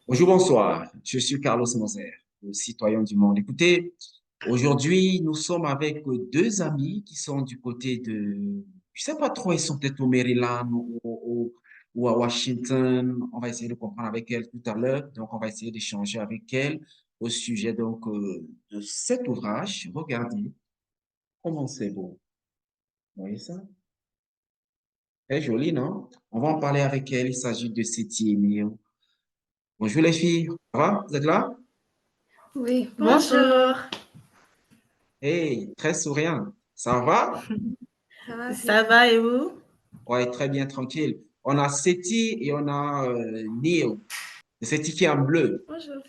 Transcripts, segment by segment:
Bonjour, bonsoir. Je suis Carlos Moser, le citoyen du monde. Écoutez, aujourd'hui, nous sommes avec deux amis qui sont du côté de, je sais pas trop, ils sont peut-être au Maryland ou à Washington. On va essayer de comprendre avec elles tout à l'heure. Donc, on va essayer d'échanger avec elles au sujet de cet ouvrage. Regardez, comment c'est beau. Vous voyez ça? C'est joli, non? On va en parler avec elles. Il s'agit de Séti et Mio. Bonjour les filles, ça va? Vous êtes là? Oui, Bonjour, bonjour. Hey, très souriant. Ça va? Ça va ça bien? va et vous? Ouais, très bien, tranquille. On a Seti et on a Neil. Seti qui est en bleu. Bonjour.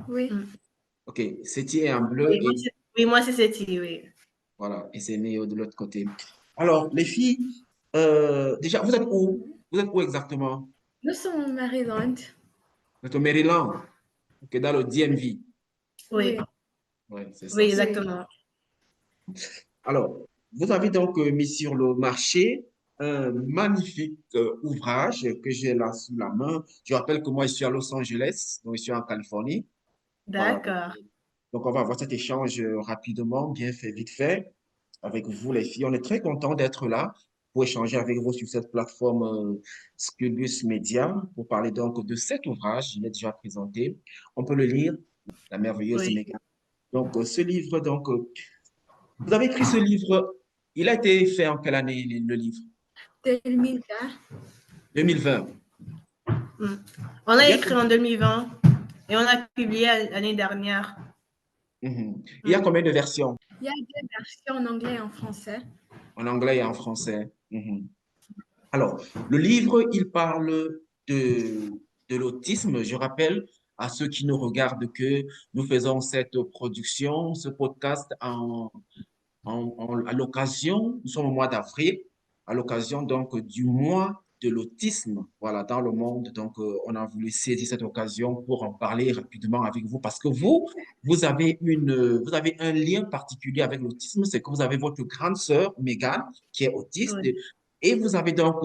Oui. Mm. OK, Seti est en bleu Oui, et moi c'est Cécile, oui. voilà, et c'est Neil de l'autre côté. Alors, les filles, déjà, vous êtes où? Vous êtes où exactement? Nous sommes au Maryland. Vous êtes au Maryland, OK, dans le DMV. Oui, Oui, Oui, c'est oui, ça. oui. exactement. Alors, vous avez donc mis sur le marché un magnifique ouvrage que j'ai là sous la main. Je rappelle que moi, je suis à Los Angeles, donc je suis en Californie. Voilà. D'accord. Donc, on va avoir cet échange rapidement, bien fait, vite fait, avec vous, les filles. On est très content d'être là pour échanger avec vous sur cette plateforme Scubus Media pour parler donc de cet ouvrage. Je l'ai déjà présenté. On peut le lire, La merveilleuse Oui. Mégane. Donc, ce livre, vous avez écrit ce livre, il a été fait en quelle année, le livre? 2020. 2020. Mm. On Il a y a, écrit en 2020 et on a publié l'année dernière. Mhm. Il y a Mm. combien de versions? Il y a deux versions en anglais et en français. En anglais et en français. Mhm. Alors, le livre, il parle de l'autisme. Je rappelle à ceux qui nous regardent que nous faisons cette production, ce podcast à l'occasion, nous sommes au mois d'avril, à l'occasion donc du mois de l'autisme, voilà, dans le monde. Donc, on a voulu saisir cette occasion pour en parler rapidement avec vous parce que vous avez un lien particulier avec l'autisme, c'est que vous avez votre grande sœur, Megan, qui est autiste, Oui. et vous avez donc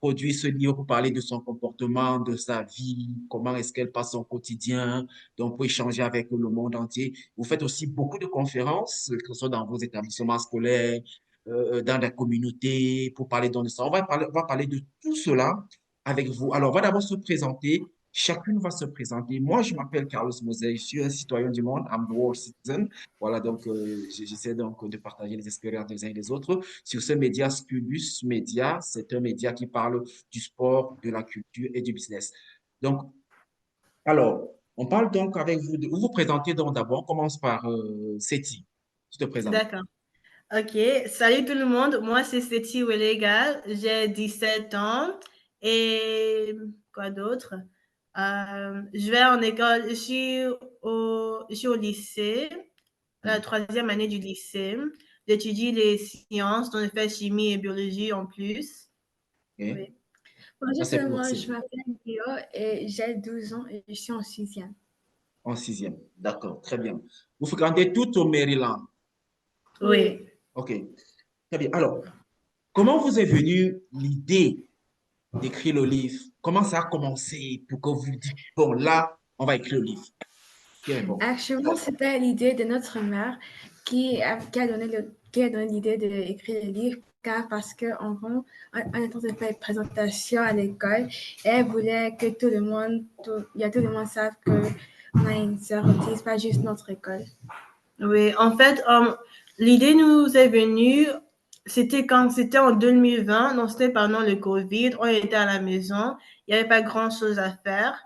produit ce livre pour parler de son comportement, de sa vie, comment est-ce qu'elle passe son quotidien, donc pour échanger avec le monde entier. Vous faites aussi beaucoup de conférences, que ce soit dans vos établissements scolaires, dans la communauté, pour parler de ça. On va parler de tout cela avec vous. Alors, on va d'abord se présenter. Chacune va se présenter. Moi, je m'appelle Carlos Mosey, je suis un citoyen du monde, I'm the world citizen. Voilà, donc j'essaie donc de partager les expériences des uns et des autres. Sur ce média, Scubus Media, c'est un média qui parle du sport, de la culture et du business. Donc, alors, on parle donc avec vous. Vous vous présentez donc d'abord. On commence par Seti. Tu te présentes. D'accord. Ok. Salut tout le monde. Moi c'est Cécile Wellegal. J'ai 17 ans. Et quoi d'autre? Je vais en école. Je suis au lycée, la Mhm. troisième année du lycée. J'étudie les sciences, dont je fais chimie et biologie en plus. OK. Oui. Ça, Bonjour, c'est pour moi, c'est je m'appelle Léo et j'ai 12 ans et je suis en sixième. en sixième. D'accord, très bien. Vous fréquentez tout au Maryland. Oui. Oui. OK, très bien. Alors, comment vous est venue l'idée d'écrire le livre? Comment ça a commencé pour que vous dites, bon, là, on va écrire le livre. OK, bon. Actuellement, c'était l'idée de notre mère qui a donné l'idée d'écrire le livre car parce qu'en gros, on est en train de faire une présentation à l'école et elle voulait que tout le monde sache qu'on a une sœur autiste, pas juste notre école. Oui, en fait, l'idée nous est venue, c'était en 2020, donc c'était pendant le Covid, on était à la maison, il n'y avait pas grand-chose à faire.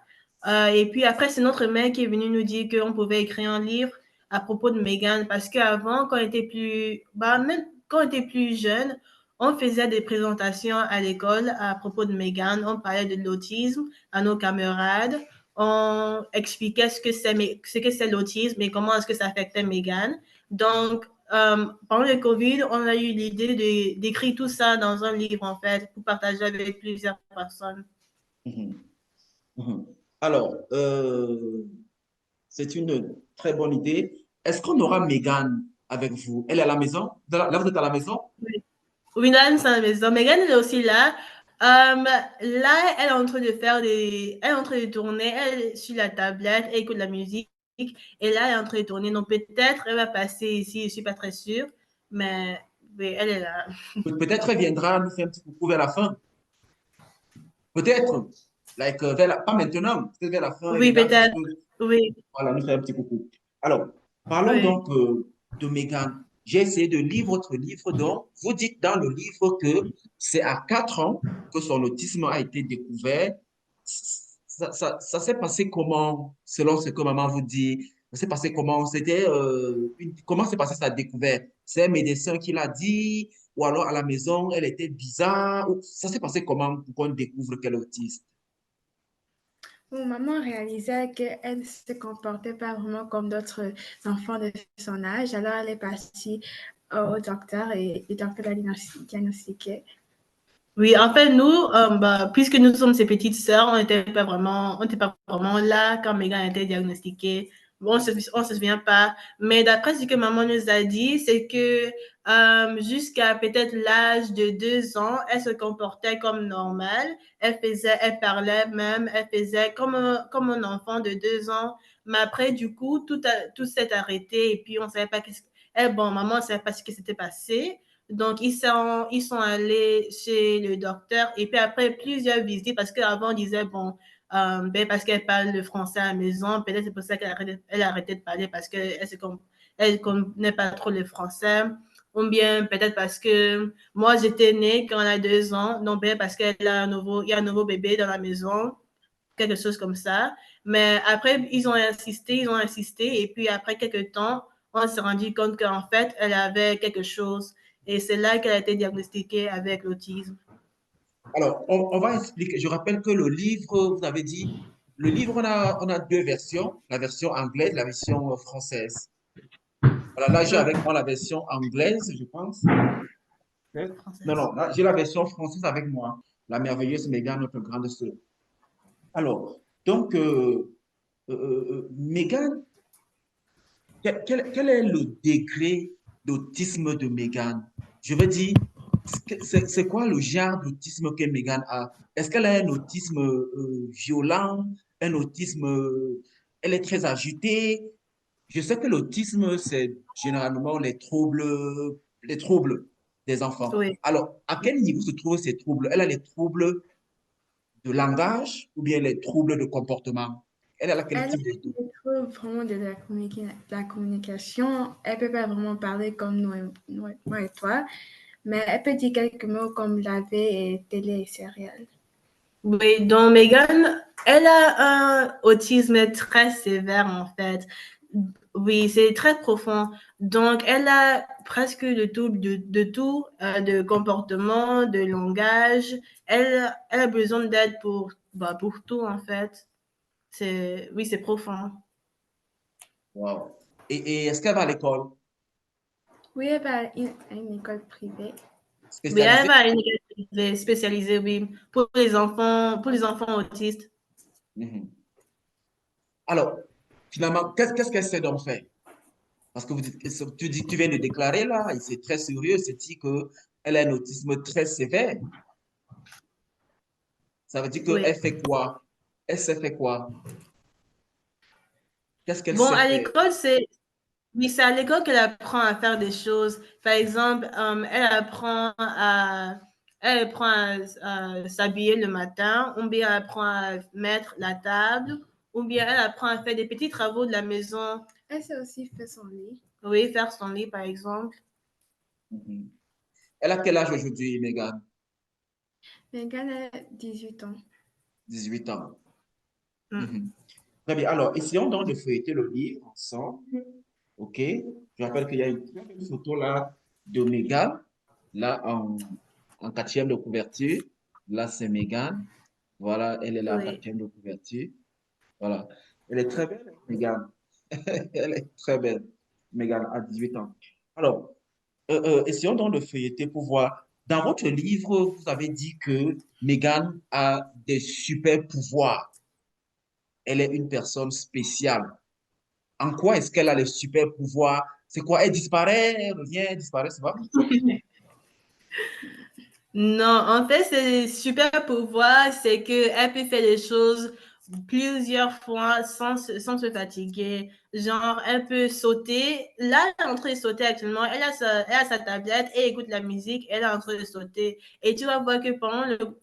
Et puis après, c'est notre mère qui est venue nous dire qu'on pouvait écrire un livre à propos de Megan, parce qu'avant, même quand on était plus jeune, on faisait des présentations à l'école à propos de Megan, on parlait de l'autisme à nos camarades, on expliquait ce que c'est l'autisme et comment est-ce que ça affectait Megan. Donc, pendant le COVID, on a eu l'idée d'écrire tout ça dans un livre, en fait, pour partager avec plusieurs personnes. Mhm, mhm. Alors, c'est une très bonne idée. Est-ce qu'on aura Megan avec vous? Elle est à la maison? Là, vous êtes à la maison? Oui, oui, là, nous sommes à la maison. Megan est aussi là. Là, elle est en train de faire elle est en train de tourner, elle est sur la tablette, elle écoute la musique, et là, elle est en train de tourner. Donc, peut-être elle va passer ici, je ne suis pas très sûre, mais oui, elle est là. Peut-être elle viendra nous faire un petit coucou vers la fin. Peut-être. Like, pas maintenant, peut-être vers la fin, elle Oui, viendra un petit peut-être. peu, Oui, voilà, nous faire un petit coucou. Alors, parlons oui. donc de Meghan. J'ai essayé de lire votre livre, donc vous dites dans le livre que c'est à 4 ans que son autisme a été découvert. Ça s'est passé comment, selon ce que maman vous dit? Ça s'est passé comment? Comment s'est passé sa découverte? C'est un médecin qui l'a dit, ou alors à la maison, elle était bizarre? Ça s'est passé comment pour qu'on découvre qu'elle est autiste? Bon, maman réalisait qu'elle ne se comportait pas vraiment comme d'autres enfants de son âge. Alors, elle est partie au docteur et le docteur l'a diagnostiqué. Oui, en fait, nous, puisque nous sommes ses petites sœurs, on n'était pas vraiment là quand Megan a été diagnostiquée. Bon, on se souvient pas. Mais d'après ce que maman nous a dit, c'est que jusqu'à peut-être l'âge de 2 ans, elle se comportait comme normal. Elle parlait même, elle faisait comme un enfant de 2 ans. Mais après, du coup, tout s'est arrêté et puis on savait pas bon, maman ne savait pas ce qui s'était passé. Donc, ils sont allés chez le docteur et puis après plusieurs visites, parce qu'avant, on disait, bon, parce qu'elle parle le français à la maison, peut-être c'est pour ça qu'elle a arrêté de parler parce qu'elle ne connaît pas trop le français. Ou bien peut-être parce que moi, j'étais née quand elle a 2 ans, donc peut-être parce qu'il y a un nouveau bébé dans la maison, quelque chose comme ça. Mais après, ils ont insisté, et puis après quelques temps, on s'est rendu compte qu'en fait, elle avait quelque chose. Et c'est là qu'elle a été diagnostiquée avec l'autisme. Alors, on va expliquer. Je rappelle que le livre, vous avez dit, le livre, on a deux versions, la version anglaise, la version française. Voilà, là, j'ai avec moi la version anglaise, je pense. Non, Française. non, là, j'ai la version française avec moi. La merveilleuse Mégane, notre grande sœur. Alors, donc, Mégane, quel est le degré d'autisme de Mégane? Je veux dire, c'est quoi le genre d'autisme que Mégane a? Est-ce qu'elle a un autisme violent, un autisme, elle est très agitée? Je sais que l'autisme, c'est généralement les troubles des enfants. Oui. Alors, à quel niveau se trouvent ces troubles? Elle a les troubles de langage ou bien les troubles de comportement? Elle a quel Elle a type de trouble? des troubles vraiment de la communication. Elle ne peut pas vraiment parler comme moi et toi, mais elle peut dire quelques mots comme laver et télé et céréales. Oui, donc Megan, elle a un autisme très sévère en fait. Oui, c'est très profond. Donc, elle a presque de tout, de comportement, de langage. Elle a besoin d'aide pour tout en fait. Oui, c'est profond. Wow. Et est-ce qu'elle va à l'école Oui, elle va à une école privée. Oui, elle spécialisée? va à une école spécialisée, oui, pour les enfants autistes. Mhm. Alors, finalement, qu'est-ce qu'elle sait donc faire? Parce que tu viens de déclarer là, et c'est très sérieux, c'est dit qu'elle a un autisme très sévère. Ça veut dire Oui. qu'elle fait quoi? Elle sait faire quoi? Qu'est-ce qu'elle Bon, sait à faire? l'école, oui, c'est à l'école qu'elle apprend à faire des choses. Par exemple, elle apprend à s'habiller le matin, ou bien elle apprend à mettre la table, ou bien elle apprend à faire des petits travaux de la maison. Elle sait aussi faire son lit. Oui, faire son lit, par exemple. Mhm. Elle a quel âge aujourd'hui, Megan? Megan a 18 ans. 18 ans. Mm. Mhm. Très bien. Alors, essayons donc de feuilleter le livre ensemble. OK? Je rappelle qu'il y a une photo là de Megan, là en quatrième de couverture. Là, c'est Megan. Voilà, elle est là en Oui. quatrième de couverture. Voilà. Elle est très belle, Megan. Elle est très belle, Megan, à 18 ans. Alors, essayons donc de feuilleter pour voir. Dans votre livre, vous avez dit que Megan a des super pouvoirs. Elle est une personne spéciale. En quoi est-ce qu'elle a les super pouvoirs? C'est quoi? Elle disparaît, elle revient, elle disparaît, c'est pas? Non, en fait, c'est super pouvoir, c'est qu'elle peut faire des choses plusieurs fois sans se fatiguer. Genre, elle peut sauter. Là, elle est en train de sauter actuellement. Elle a sa tablette, elle écoute la musique, elle est en train de sauter. Et tu vas voir que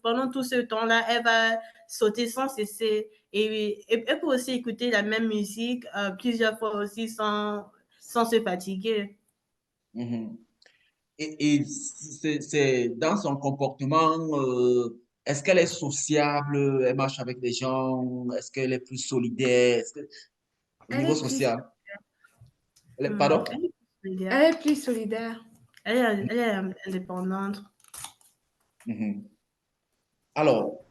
pendant tout ce temps-là, elle va sauter sans cesser. Et elle peut aussi écouter la même musique plusieurs fois aussi sans se fatiguer. Mhm. Et c'est dans son comportement, est-ce qu'elle est sociable, elle marche avec les gens, est-ce qu'elle est plus solidaire, au Elle niveau est plus, social? Elle Pardon? est solidaire. elle est plus solidaire. Elle est indépendante. Mhm. Alors,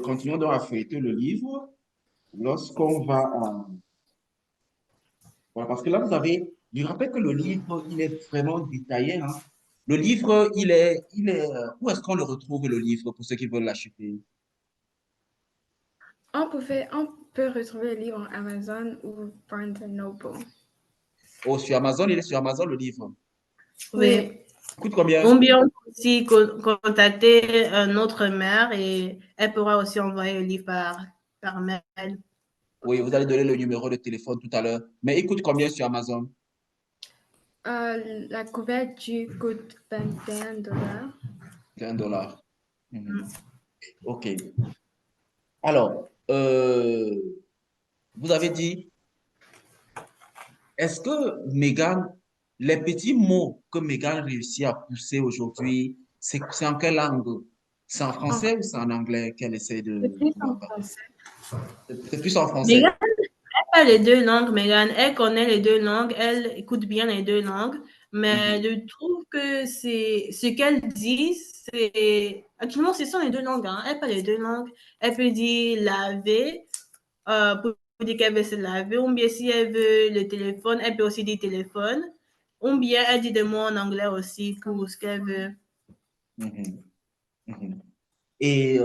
continuons donc à feuilleter le livre. Lorsqu'on va à... Voilà, parce que là, je rappelle que le livre, il est vraiment détaillé, hein. Le livre, où est-ce qu'on le retrouve, le livre, pour ceux qui veulent l'acheter? On peut retrouver le livre en Amazon ou Barnes Noble. Oh, sur Amazon, il est sur Amazon, le livre. Oui. Oui, Il coûte combien? Ou bien on peut aussi contacter notre mère et elle pourra aussi envoyer le livre par mail. Oui, vous allez donner le numéro de téléphone tout à l'heure. Mais il coûte combien sur Amazon? la couverture coûte 21 $. 1 $. Mhm. Mm. OK. Alors, vous avez dit, est-ce que Megan, les petits mots que Megan réussit à pousser aujourd'hui, c'est en quelle langue? C'est en En- français ou c'est en anglais qu'elle essaie C'est de plus en pouvoir parler? français. C'est plus en Megan français. parle les deux langues, Megan. Elle connaît les deux langues, elle écoute bien les deux langues, mais Mhm. je trouve que c'est ce qu'elle dit, c'est actuellement ce sont les deux langues. Hein. Elle parle les deux langues. Elle peut dire laver, pour dire qu'elle veut se laver, ou bien si elle veut le téléphone, elle peut aussi dire téléphone, ou bien elle dit des mots en anglais aussi pour ce qu'elle veut. Mhm. Mhm. Et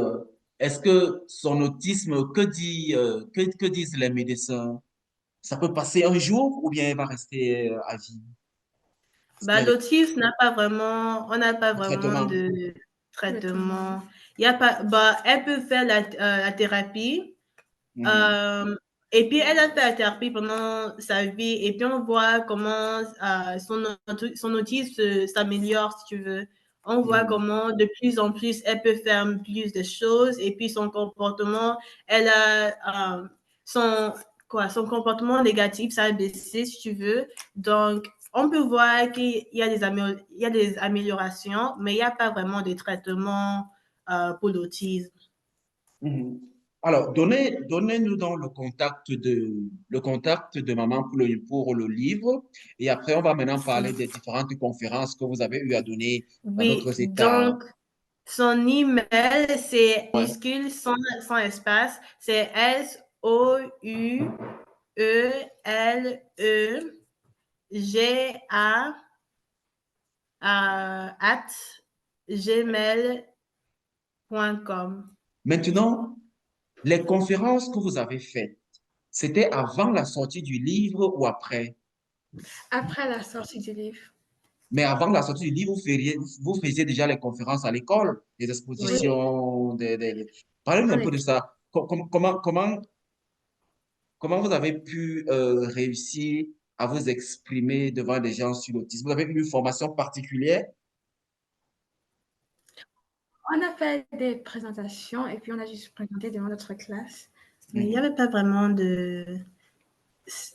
est-ce que son autisme, que disent les médecins? Ça peut passer un jour ou bien elle va rester à vie? Est-ce Bah, qu'elle est l'autisme on n'a pas en vraiment traitement? de Traitement. traitement. Il y a pas, bah, elle peut faire la thérapie. Mhm. Euh, et puis, elle a fait la thérapie pendant sa vie. Et puis, on voit comment son autisme s'améliore, si tu veux. On voit Mhm. comment, de plus en plus, elle peut faire plus de choses. Et puis, son comportement, elle a son comportement négatif, ça a baissé, si tu veux. Donc, on peut voir qu'il y a il y a des améliorations, mais il n'y a pas vraiment de traitement pour l'autisme. Mhm. Alors, donnez-nous donc le contact de maman pour le livre. Et après, on va maintenant parler des différentes conférences que vous avez eu à donner dans Oui, d'autres États. donc son email, c'est Ouais. minuscule sans espace. C'est SOUELEGA at gmail.com. Maintenant, les conférences que vous avez faites, c'était avant la sortie du livre ou après? Après la sortie du livre. Mais avant la sortie du livre, vous faisiez déjà les conférences à l'école, des Oui. Oui, expositions, Parlez-nous en un peu de équipe. ça. Comment vous avez pu réussir à vous exprimer devant des gens sur l'autisme? Vous avez eu une formation particulière? On a fait des présentations et puis on a juste présenté devant notre classe. Mais il n'y Mhm. avait pas vraiment de...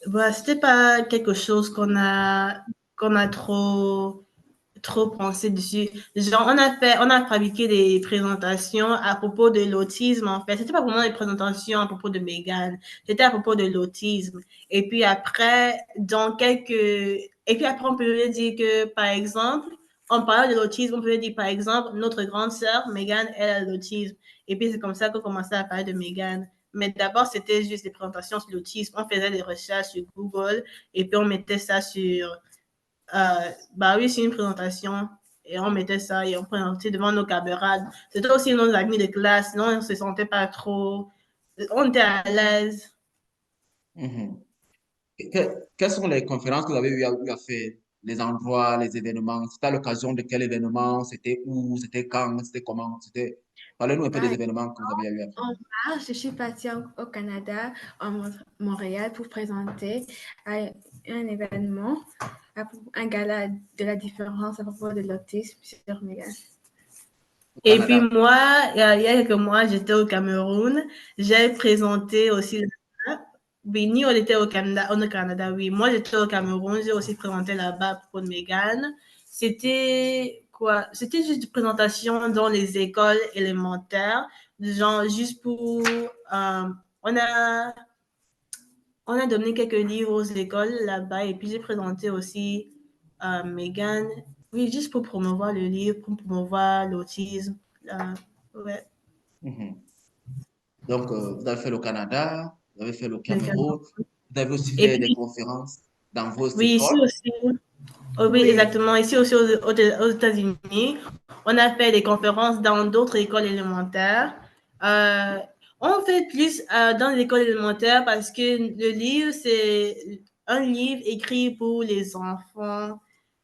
Voilà, c'était pas quelque chose qu'on a trop pensé dessus. Genre, on a fabriqué des présentations à propos de l'autisme, en fait. C'était pas vraiment des présentations à propos de Megan. C'était à propos de l'autisme. Et puis après, et puis après, on peut dire que, par exemple, en parlant de l'autisme, on peut dire, par exemple, notre grande sœur, Megan, elle a l'autisme. Et puis, c'est comme ça qu'on commençait à parler de Megan. Mais d'abord, c'était juste des présentations sur l'autisme. On faisait des recherches sur Google et puis on mettait ça bah oui, c'est une présentation et on mettait ça et on présentait devant nos camarades. C'était aussi nos amis de classe, sinon on ne se sentait pas trop, on était à l'aise. Mhm. Quelles sont les conférences que vous avez eu à faire? les endroits, les événements. C'était à l'occasion de quel événement? C'était où? C'était quand? C'était comment? C'était... Parlez-nous un peu des Ah, événements que vous avez eu à faire. en mars, je suis partie au Canada, à Montréal, pour présenter à un événement, un gala de la différence à propos de l'autisme sur Megan. Au Et puis Canada. moi, il y a quelques mois, j'étais au Cameroun. J'ai présenté aussi là-bas. Béni, on était au Canada, oui. Moi, j'étais au Cameroun. J'ai aussi présenté là-bas pour Megan. C'était quoi? C'était juste une présentation dans les écoles élémentaires, genre juste pour... on a, on a donné quelques livres aux écoles là-bas et puis j'ai présenté aussi Megan. Oui, juste pour promouvoir le livre, pour promouvoir l'autisme. Ouais, Mhm. Donc, vous avez fait le Canada, vous avez fait le le Cameroun. Cameroun, vous avez aussi Et fait des puis, conférences dans vos oui, ici écoles. aussi, oh, oui, Oui, exactement. Ici aussi aux États-Unis, on a fait des conférences dans d'autres écoles élémentaires. Euh, on fait plus dans les écoles élémentaires parce que le livre, c'est un livre écrit pour les enfants,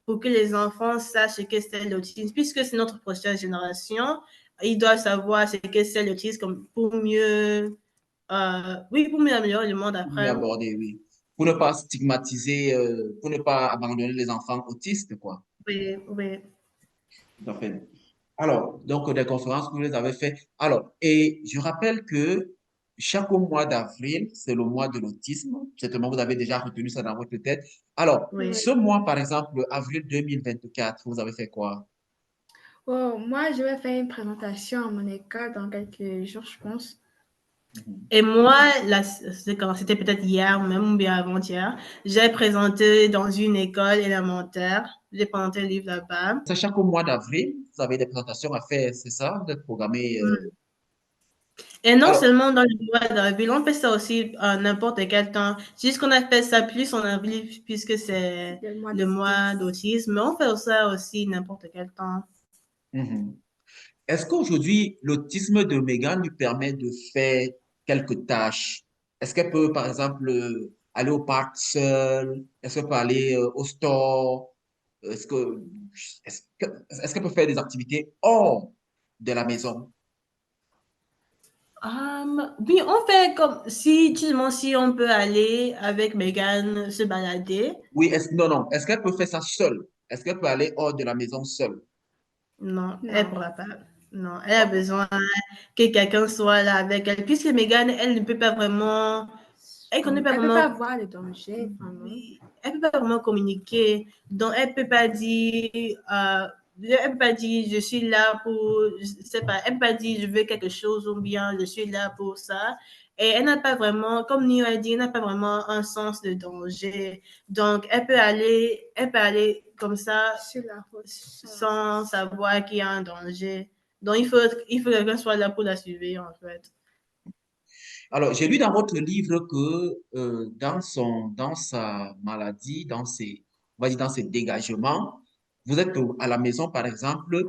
pour que les enfants sachent ce que c'est l'autisme, puisque c'est notre prochaine génération. Ils doivent savoir ce que c'est l'autisme pour mieux, oui, pour mieux améliorer le monde Mieux après. abordé, oui. Pour ne pas stigmatiser, pour ne pas abandonner les enfants autistes, quoi. Oui, oui. Tout à fait. Alors, donc, des conférences que vous les avez fait. Alors, et je rappelle que chaque mois d'avril, c'est le mois de l'autisme. Certainement, vous avez déjà retenu ça dans votre tête. Alors, Oui. oui. ce mois, par exemple, avril 2024, vous avez fait quoi? Oh, moi, je vais faire une présentation à mon école dans quelques jours, je pense. Mhm. Et moi, c'était peut-être hier même ou bien avant-hier, j'ai présenté dans une école élémentaire. J'ai présenté le livre là-bas. C'est chaque mois d'avril, vous avez des présentations à faire, c'est ça? Vous êtes programmé. Et non Alors, seulement dans le mois d'avril, on fait ça aussi n'importe quel temps. C'est juste qu'on a fait ça plus en avril puisque c'est Le mois le mois d'autisme. d'autisme, mais on fait ça aussi n'importe quel temps. mhm. Est-ce qu'aujourd'hui, l'autisme de Megan lui permet de faire quelques tâches? Est-ce qu'elle peut, par exemple, aller au parc seule? Est-ce qu'elle peut aller au store? Est-ce que, est-ce qu'elle peut faire des activités hors de la maison? Oui, on fait comme si tu demandes si on peut aller avec Megan se balader. Oui, non, non. Est-ce qu'elle peut faire ça seule? Est-ce qu'elle peut aller hors de la maison seule? Non, elle ne Non. pourra pas. Non, elle a besoin que quelqu'un soit là avec elle. Puisque Megan, elle ne peut pas vraiment, elle connaît pas Elle ne peut pas vraiment, voir le danger, vraiment. elle peut pas vraiment communiquer. Donc, elle peut pas dire, elle peut pas dire, je suis là pour, je sais pas, elle peut pas dire, je veux quelque chose ou bien je suis là pour ça. Et elle n'a pas vraiment, comme Nio a dit, elle n'a pas vraiment un sens de danger. Donc, elle peut aller comme ça Sur la route. sans savoir qu'il y a un danger. Donc, il faut que quelqu'un soit là pour la suivre, en fait. Alors, j'ai lu dans votre livre que dans sa maladie, on va dire dans ses dégagements, vous êtes à la maison, par exemple,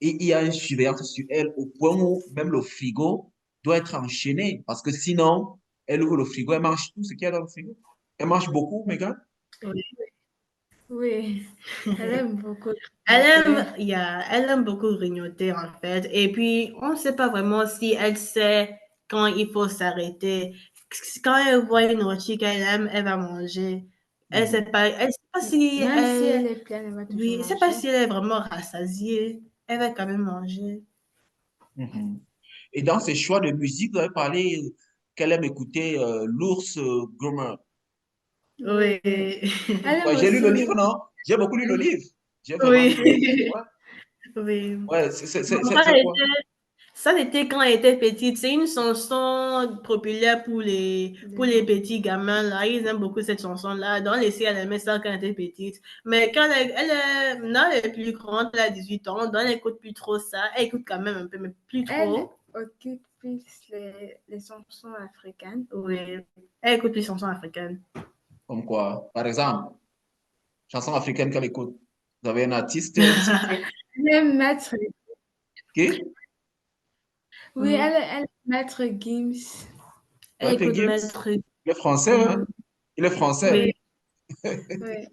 et il y a une surveillance sur elle au point où même le frigo doit être enchaîné parce que sinon, elle ouvre le frigo, elle mange tout ce qu'il y a dans le frigo. Elle mange beaucoup, Megan. Oui. Oui, elle aime beaucoup Elle aime, grignoter. elle aime beaucoup grignoter, en fait. Et puis, on ne sait pas vraiment si elle sait quand il faut s'arrêter. Quand elle voit une nourriture qu'elle aime, elle va manger. Mhm, Elle sait pas si Même si elle est pleine, elle va toujours oui, elle sait pas manger. si elle est vraiment rassasiée. Elle va quand même manger. mhm. Et dans ses choix de musique, vous avez parlé qu'elle aime écouter l'ours Grummer. Oui. Oui. Elle aime Ouais, j'ai lu le aussi livre, non? J'ai beaucoup lu le livre. J'ai vraiment lu le livre. Oui. Ouais, Oui. ouais, Maman c'est quoi? ça, c'était quand elle était petite. C'est une chanson populaire pour les petits gamins, là. Ils aiment beaucoup cette chanson-là. Dans les elle aimait ça quand elle était petite. Mais quand maintenant, elle est plus grande, elle a 18 ans, donc elle n'écoute plus trop ça. Elle écoute quand même un peu, mais plus Elle trop. occupe plus les chansons africaines. Oui. Elle écoute plus chansons africaines. Comme quoi? Par exemple, chanson africaine qu'elle écoute. Vous avez un artiste, un titre? Elle aime Maître. Qui? Oui, elle aime Maître Gims. Elle Maître écoute Gibbs. Maître. Il est français, hein? Il est Oui. français. Oui.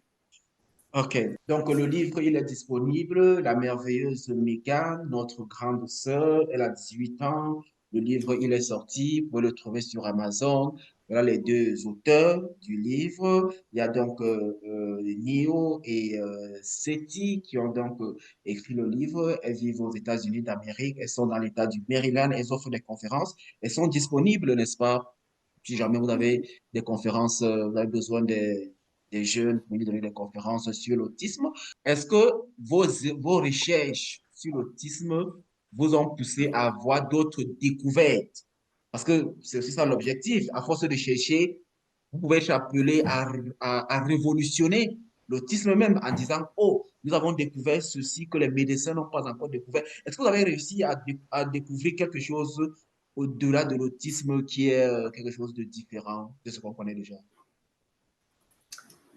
OK. Donc, le livre, il est disponible. La merveilleuse Mégane, notre grande sœur, elle a 18 ans. Le livre, il est sorti. Vous pouvez le trouver sur Amazon. Voilà les deux auteurs du livre. Il y a donc Neo et Seti qui ont donc écrit le livre. Elles vivent aux États-Unis d'Amérique. Elles sont dans l'État du Maryland. Elles offrent des conférences. Elles sont disponibles, n'est-ce pas? Si jamais vous avez des conférences, vous avez besoin des jeunes pour venir donner des conférences sur l'autisme. Est-ce que vos recherches sur l'autisme vous ont poussé à avoir d'autres découvertes? Parce que c'est aussi ça l'objectif. À force de chercher, vous pouvez être appelé à révolutionner l'autisme même en disant, oh, nous avons découvert ceci que les médecins n'ont pas encore découvert. Est-ce que vous avez réussi à découvrir quelque chose au-delà de l'autisme qui est quelque chose de différent de ce qu'on connaît déjà?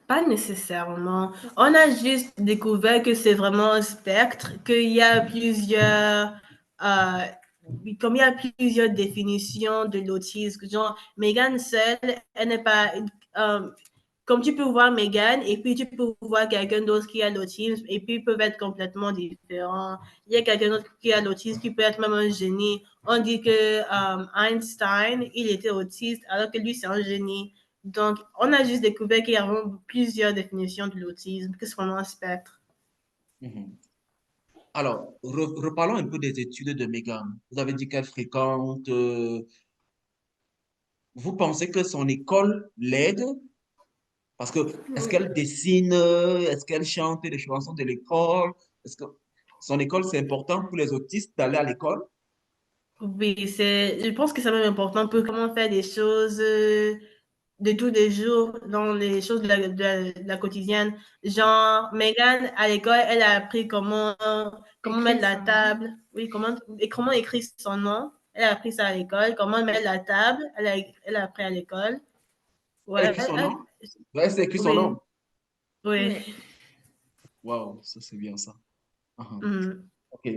Pas nécessairement. On a juste découvert que c'est vraiment un spectre, qu'il y a plusieurs, euh, comme il y a plusieurs définitions de l'autisme. Genre, Megan seule, elle n'est pas, euh, comme tu peux voir Megan, et puis tu peux voir quelqu'un d'autre qui a l'autisme, et puis ils peuvent être complètement différents. Il y a quelqu'un d'autre qui a l'autisme qui peut être même un génie. On dit que Einstein, il était autiste, alors que lui, c'est un génie. Donc, on a juste découvert qu'il y a vraiment plusieurs définitions de l'autisme, que c'est vraiment un spectre. Mhm. Alors, reparlons un peu des études de Megan. Vous avez dit qu'elle fréquente. Vous pensez que son école l'aide? Parce que est-ce Oui. qu'elle dessine? Est-ce qu'elle chante les chansons de l'école? Est-ce que son école, c'est important pour les autistes d'aller à l'école? Oui, je pense que c'est même important pour comment faire des choses de tous les jours, dans les choses de la quotidienne. Genre, Megan, à l'école, elle a appris comment mettre Écrire la son nom. table, oui, comment écrire son nom. Elle a appris ça à l'école. Comment mettre la table, elle a appris à l'école. Elle Ouais, écrit son nom? Ouais, elle sait écrire son oui, nom. oui. Oui. Waouh, ça c'est bien ça. Uhum. Mhm. OK.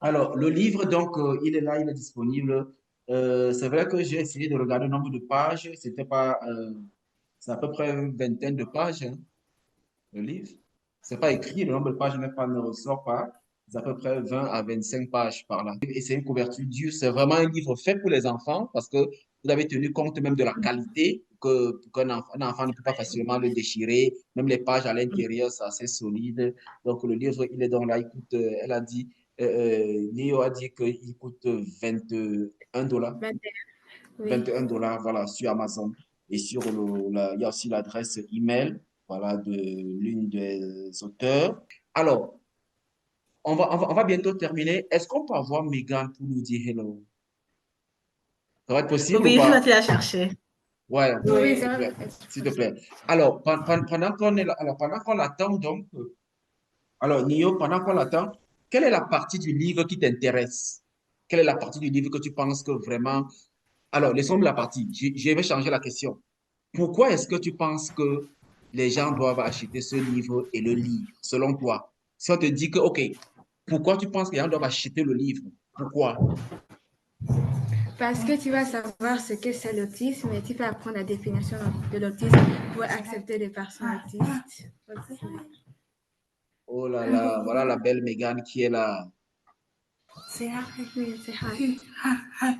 Alors, le livre, donc, il est là, il est disponible. C'est vrai que j'ai essayé de regarder le nombre de pages. C'était pas, c'est à peu près une vingtaine de pages, hein, le livre. C'est pas écrit, le nombre de pages ne ressort pas. C'est à peu près 20 à 25 pages par là. Et c'est une couverture dure. C'est vraiment un livre fait pour les enfants parce que vous avez tenu compte même de la qualité un enfant ne peut pas facilement le déchirer. Même les pages à l'intérieur, c'est assez solide. Donc, le livre, il est donc là. Il coûte, elle a dit, Léo a dit qu'il coûte 21 $. 21. Oui. 21 $, voilà, sur Amazon. Et sur il y a aussi l'adresse email, voilà, de l'une des auteurs. Alors, on va bientôt terminer. Est-ce qu'on peut avoir Megan pour nous dire hello? Ça va être possible ou Oui, je pas? vais te la chercher. Ouais, Oui, oui, s'il te ça va plaît. être S'il te plaît. possible. Alors, pendant qu'on est là, alors, pendant qu'on l'attend, donc, alors, Nio, pendant qu'on l'attend, quelle est la partie du livre qui t'intéresse? Quelle est la partie du livre que tu penses que vraiment... Alors, laissons la partie. Je vais changer la question. Pourquoi est-ce que tu penses que les gens doivent acheter ce livre et le lire, selon toi? Si on te dit que, OK, pourquoi tu penses que les gens doivent acheter le livre? Pourquoi? Parce que tu vas savoir ce que c'est l'autisme et tu vas apprendre la définition de l'autisme pour accepter les personnes autistes. Oh là là, voilà la belle Mégane qui est là. C'est oui, c'est hard.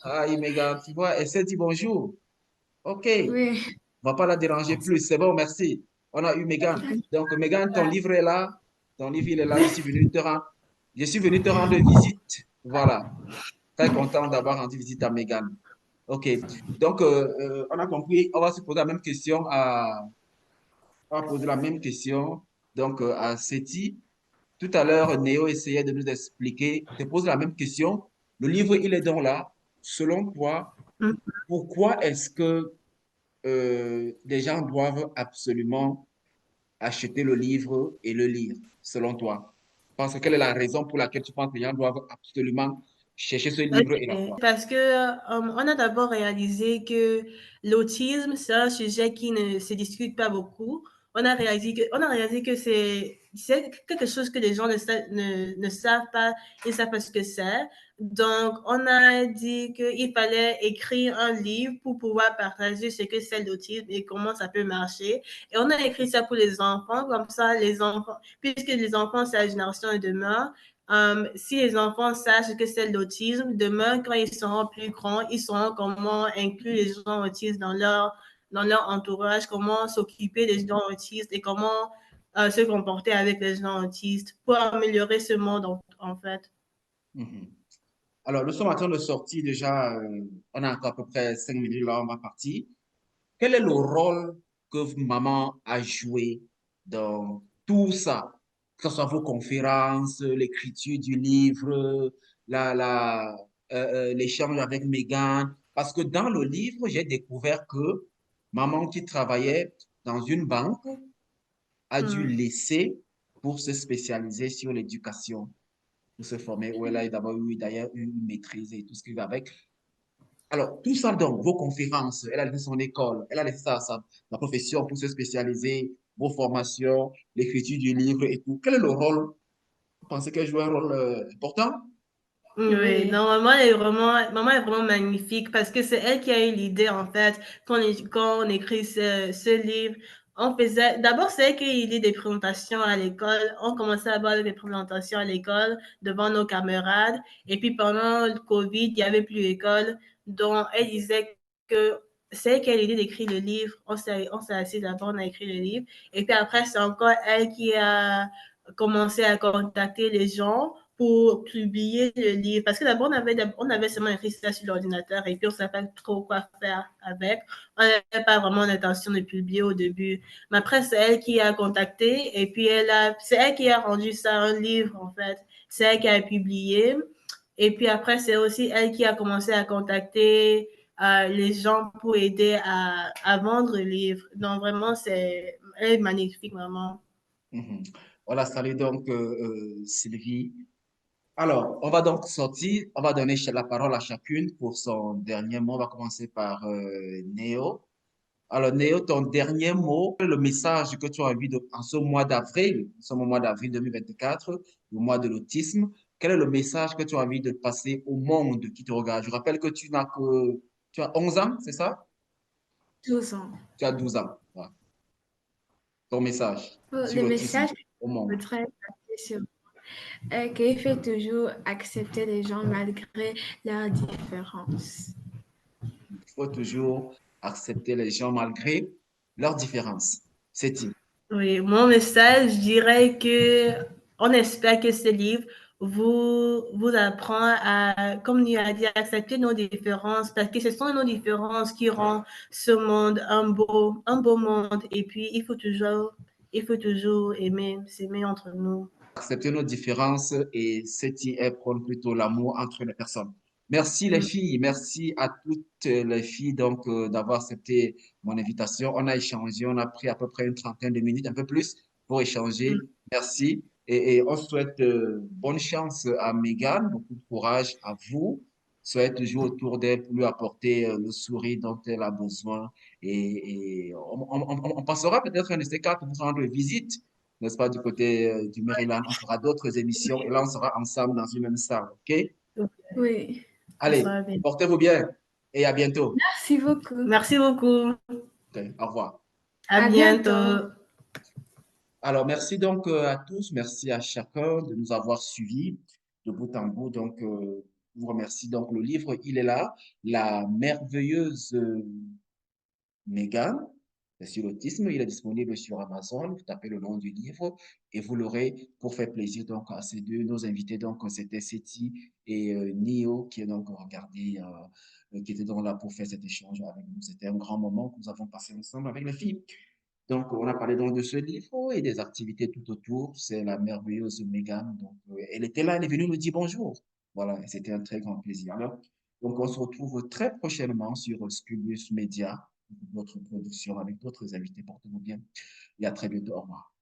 Ah, Mégane, tu vois, elle s'est dit bonjour. OK, Oui. on va pas la déranger plus. C'est bon, merci. On a eu Mégane. Donc, Mégane, ton livre est là. Ton livre, il est là. Je suis venu te rendre visite. Voilà. Très content d'avoir rendu visite à Mégane. OK. Donc, on a compris. On va se poser la même question on va poser la même question donc à Seti. Tout à l'heure, Néo essayait de nous expliquer, te pose la même question. Le livre, il est donc là. Selon toi, pourquoi est-ce que les gens doivent absolument acheter le livre et le lire, selon toi? Parce que quelle est la raison pour laquelle tu penses que les gens doivent absolument chercher ce livre et Ok. l'apprendre? Parce que on a d'abord réalisé que l'autisme, c'est un sujet qui ne se discute pas beaucoup. On a réalisé que c'est quelque chose que les gens ne savent pas, ils ne savent pas ce que c'est. Donc, on a dit qu'il fallait écrire un livre pour pouvoir partager ce que c'est l'autisme et comment ça peut marcher. Et on a écrit ça pour les enfants, comme ça, les enfants, puisque les enfants, c'est la génération de demain, si les enfants sachent que c'est l'autisme, demain, quand ils seront plus grands, ils sauront comment inclure les gens autistes dans leur entourage, comment s'occuper des gens autistes et comment se comporter avec les gens autistes pour améliorer ce monde, en fait. Mhm. Alors, nous sommes en train de sortir déjà, on a encore à peu près 5 minutes là, on va partir. Quel est le rôle que maman a joué dans tout ça? Que ce soit vos conférences, l'écriture du livre, l'échange avec Megan. Parce que dans le livre, j'ai découvert que maman qui travaillait dans une banque a dû Mm. laisser pour se spécialiser sur l'éducation, pour se former, où elle a d'abord eu d'ailleurs une maîtrise et tout ce qui va avec. Alors, tout ça donc, vos conférences, elle a laissé son école, elle a laissé sa profession pour se spécialiser, vos formations, l'écriture du livre et tout. Quel est le rôle? Vous pensez qu'elle joue un rôle important? Oui, non, maman est vraiment magnifique parce que c'est elle qui a eu l'idée, en fait, quand on écrit ce livre. D'abord, c'est elle qui a eu l'idée des présentations à l'école. On commençait à avoir des présentations à l'école devant nos camarades. Et puis, pendant le COVID, il n'y avait plus d'école. Donc, elle disait que c'est elle qui a eu l'idée d'écrire le livre. On s'est assis d'abord, on a écrit le livre. Et puis après, c'est encore elle qui a commencé à contacter les gens pour publier le livre. Parce que d'abord, on avait seulement écrit ça sur l'ordinateur et puis on ne savait pas trop quoi faire avec. On n'avait pas vraiment l'intention de publier au début. Mais après, c'est elle qui a contacté et puis c'est elle qui a rendu ça un livre, en fait. C'est elle qui a publié. Et puis après, c'est aussi elle qui a commencé à contacter les gens pour aider à vendre le livre. Donc vraiment, elle est magnifique, maman. Mhm. Voilà, salut donc Sylvie. Alors, on va donc sortir, on va donner la parole à chacune pour son dernier mot. On va commencer par Néo. Alors, Néo, ton dernier mot, le message que tu as envie en ce mois d'avril, ce mois d'avril 2024, le mois de l'autisme, quel est le message que tu as envie de passer au monde qui te regarde? Je rappelle que tu as 11 ans, c'est ça? 12 ans. Tu as 12 ans. Voilà. Ton message sur Le l'autisme message que au je monde. voudrais passer sur qu'il faut toujours accepter les gens malgré leurs différences. Il faut toujours accepter les gens malgré leurs différences. C'est tout. Oui, mon message, je dirais que on espère que ce livre vous apprend à, comme il a dit, à accepter nos différences, parce que ce sont nos différences qui rendent ce monde un beau monde. Et puis, il faut toujours s'aimer entre nous. Accepter nos différences et c'est y prendre plutôt l'amour entre les personnes. Merci les filles, merci à toutes les filles donc d'avoir accepté mon invitation. On a échangé, on a pris à peu près une trentaine de minutes, un peu plus pour échanger. Merci et on souhaite bonne chance à Megan, beaucoup de courage à vous. Souhaite toujours autour d'elle pour lui apporter le sourire dont elle a besoin et on passera peut-être un de ces quatre pour rendre visite, n'est-ce pas, du côté du Maryland. On fera d'autres émissions et là, on sera ensemble dans une même salle, OK? Oui. Ça Allez, sera bien. portez-vous bien et à bientôt. Merci beaucoup. Merci beaucoup. OK, au revoir. À À bientôt. bientôt. Alors, merci donc à tous, merci à chacun de nous avoir suivis de bout en bout. Donc, je vous remercie. Donc, le livre, il est là, La merveilleuse Megan, c'est sur l'autisme. Il est disponible sur Amazon. Vous tapez le nom du livre et vous l'aurez pour faire plaisir donc à ces deux, nos invités. Donc, c'était Seti et Nio qui est donc regardé, qui étaient donc là pour faire cet échange avec nous. C'était un grand moment que nous avons passé ensemble avec les filles. Donc, on a parlé donc de ce livre et des activités tout autour. C'est la merveilleuse Megan. Donc, elle était là, elle est venue nous dire bonjour. Voilà, et c'était un très grand plaisir. Alors, donc, on se retrouve très prochainement sur Scubus Media, notre production avec d'autres invités. Portez-vous bien et à très bientôt. Au revoir.